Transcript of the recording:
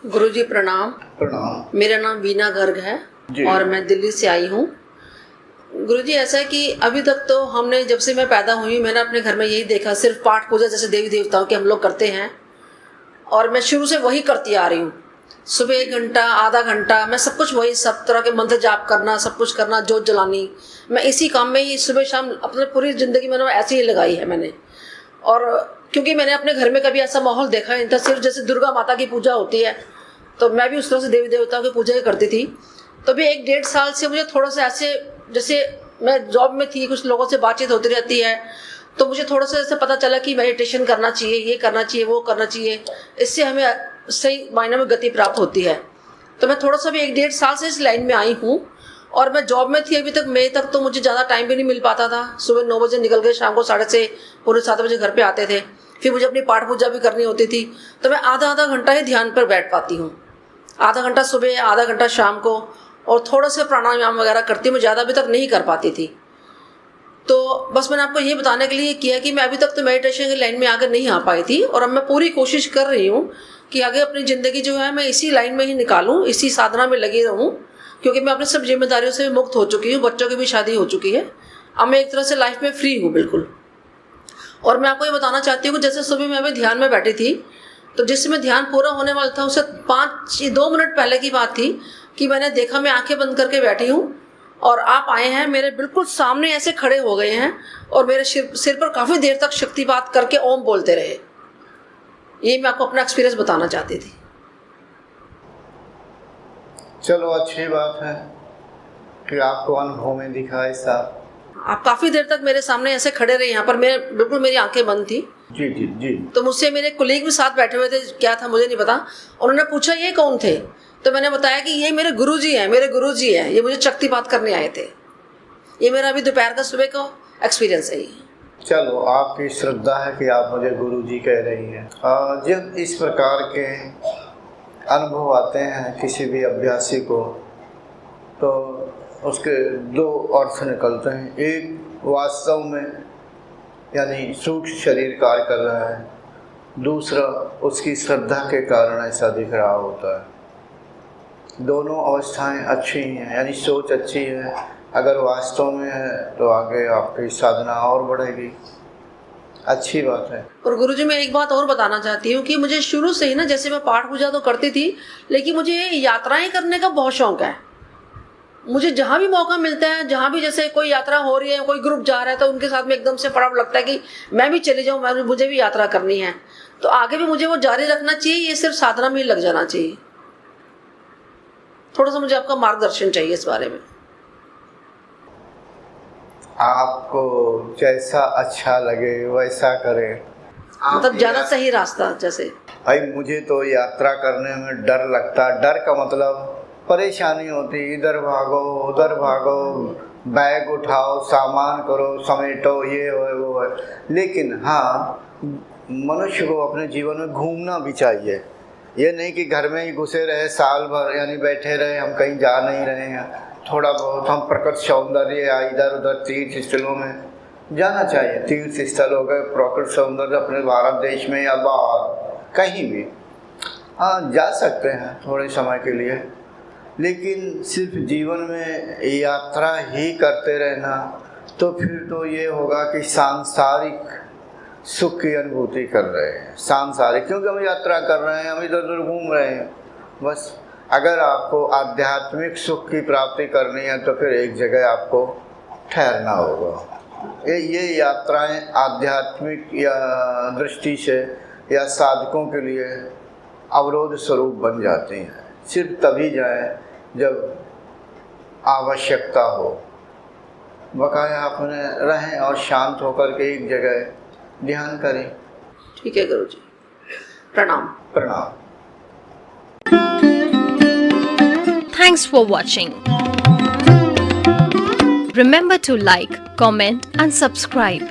गुरुजी प्रणाम। प्रणाम। मेरा नाम वीना गर्ग है और मैं दिल्ली से आई हूँ। गुरुजी ऐसा है कि अभी तक तो हमने, जब से मैं पैदा हुई, मैंने अपने घर में यही देखा, सिर्फ पाठ पूजा जैसे देवी देवताओं के हम लोग करते हैं और मैं शुरू से वही करती आ रही हूँ। सुबह 1 घंटा, आधा घंटा, मैं सब कुछ वही, सब तरह के मंत्र जाप करना, सब कुछ करना, जोत जलानी, मैं इसी काम में ही सुबह शाम अपने पूरी ज़िंदगी मैंने ऐसे ही लगाई है मैंने। और क्योंकि मैंने अपने घर में कभी ऐसा माहौल देखा नहीं था, सिर्फ जैसे दुर्गा माता की पूजा होती है तो मैं भी उस तरह से देवी देवताओं की पूजा ही करती थी। तो भी 1-1.5 साल से मुझे थोड़ा सा ऐसे, जैसे मैं जॉब में थी, कुछ लोगों से बातचीत होती रहती है, तो मुझे थोड़ा सा ऐसे पता चला कि मेडिटेशन करना चाहिए, ये करना चाहिए, वो करना चाहिए, इससे हमें सही मायने में गति प्राप्त होती है। तो मैं थोड़ा सा भी 1-1.5 साल से इस लाइन में आई हूँ और मैं जॉब में थी अभी तक, मई तक, तो मुझे ज़्यादा टाइम भी नहीं मिल पाता था। सुबह 9 बजे निकल गए, शाम को 6:30 पौने 7 बजे घर पे आते थे। फिर मुझे अपनी पाठ पूजा भी करनी होती थी, तो मैं आधा घंटा ही ध्यान पर बैठ पाती हूँ, आधा घंटा सुबह, आधा घंटा शाम को, और थोड़ा सा प्राणायाम वगैरह करती हूँ। मैं ज़्यादा अभी तक नहीं कर पाती थी। तो बस मैंने आपको ये बताने के लिए किया कि मैं अभी तक तो मेडिटेशन की लाइन में आगे नहीं आ पाई थी और अब मैं पूरी कोशिश कर रही हूँ कि आगे अपनी ज़िंदगी जो है मैं इसी लाइन में ही निकालूँ, इसी साधना में लगी रहूँ, क्योंकि मैं अपनी सब जिम्मेदारियों से मुक्त हो चुकी हूँ, बच्चों की भी शादी हो चुकी है, अब मैं एक तरह से लाइफ में फ्री हूँ बिल्कुल। और मैं आपको ये बताना चाहती हूँ कि जैसे सुबह मैं अभी ध्यान में बैठी थी, तो जिस समय ध्यान पूरा होने वाला था उससे 2 मिनट पहले की बात थी कि मैंने देखा, मैं आंखें बंद करके बैठी हूँ और आप आए हैं, मेरे बिल्कुल सामने ऐसे खड़े हो गए हैं और मेरे सिर पर काफ़ी देर तक शक्तिपात करके ओम बोलते रहे। ये मैं आपको अपना एक्सपीरियंस बताना चाहती थी। चलो, अच्छी बात है कि आपको अनुभव में दिखा ऐसा। आप काफ़ी देर तक मेरे सामने ऐसे खड़े रहे यहाँ पर, मैं बिल्कुल, मेरी आंखें बंद थी। जी जी जी। तो मुझसे मेरे कुलीग भी साथ बैठे हुए थे, क्या था मुझे नहीं पता, उन्होंने पूछा ये कौन थे, तो मैंने बताया कि ये मेरे गुरुजी हैं, मेरे गुरुजी हैं, ये मुझे शक्तिपात करने आए थे। ये मेरा अभी दोपहर का सुबह का एक्सपीरियंस है। चलो, आपकी श्रद्धा है कि आप मुझे गुरुजी कह रही हैं। जब इस प्रकार के अनुभव आते हैं किसी भी अभ्यासी को, तो उसके 2 अर्थ निकलते हैं। एक, वास्तव में यानी सूक्ष्म शरीर कार्य कर रहा है, दूसरा उसकी श्रद्धा के कारण ऐसा दिख रहा होता है। दोनों अवस्थाएं अच्छी हैं, यानी सोच अच्छी है। अगर वास्तव में है तो आगे आपकी साधना और बढ़ेगी। अच्छी बात है। और गुरुजी, मैं एक बात और बताना चाहती हूँ कि मुझे शुरू से ही ना, जैसे मैं पाठ पूजा तो करती थी, लेकिन मुझे यात्राएं करने का बहुत शौक है। मुझे जहाँ भी मौका मिलता है, जहाँ भी जैसे कोई यात्रा हो रही है, कोई ग्रुप जा रहा है, तो उनके साथ में एकदम से फटाफट लगता है कि मैं भी चली जाऊँ, मुझे भी यात्रा करनी है। तो आगे भी मुझे वो जारी रखना चाहिए, ये सिर्फ साधना में ही लग जाना चाहिए। थोड़ा सा मुझे आपका मार्गदर्शन चाहिए इस बारे में। आपको जैसा अच्छा लगे वैसा करें। मतलब ज़्यादा सही रास्ता, जैसे भाई मुझे तो यात्रा करने में डर लगता। डर का मतलब परेशानी होती, इधर भागो उधर भागो, बैग उठाओ, सामान करो, समेटो, ये है वो है। लेकिन हाँ, मनुष्य को अपने जीवन में घूमना भी चाहिए। ये नहीं कि घर में ही घुसे रहे साल भर, यानी बैठे रहे, हम कहीं जा नहीं रहे हैं। थोड़ा बहुत हम प्रकृति सौंदर्य या इधर उधर तीर्थ स्थलों में जाना चाहिए। तीर्थ स्थल हो गए, प्रकृति सौंदर्य अपने भारत देश में या बाहर कहीं भी, हाँ जा सकते हैं थोड़े समय के लिए। लेकिन सिर्फ जीवन में यात्रा ही करते रहना, तो फिर तो ये होगा कि सांसारिक सुख की अनुभूति कर रहे हैं। सांसारिक, क्योंकि हम यात्रा कर रहे हैं, हम इधर उधर घूम रहे हैं बस। अगर आपको आध्यात्मिक सुख की प्राप्ति करनी है तो फिर एक जगह आपको ठहरना होगा। ये यात्राएं आध्यात्मिक या दृष्टि से या साधकों के लिए अवरोध स्वरूप बन जाती हैं। सिर्फ तभी जाएं जब आवश्यकता हो। बकाया अपने रहें और शांत होकर के एक जगह ध्यान करें। ठीक है गुरुजी, प्रणाम। प्रणाम। Thanks for watching. Remember to like, comment and subscribe.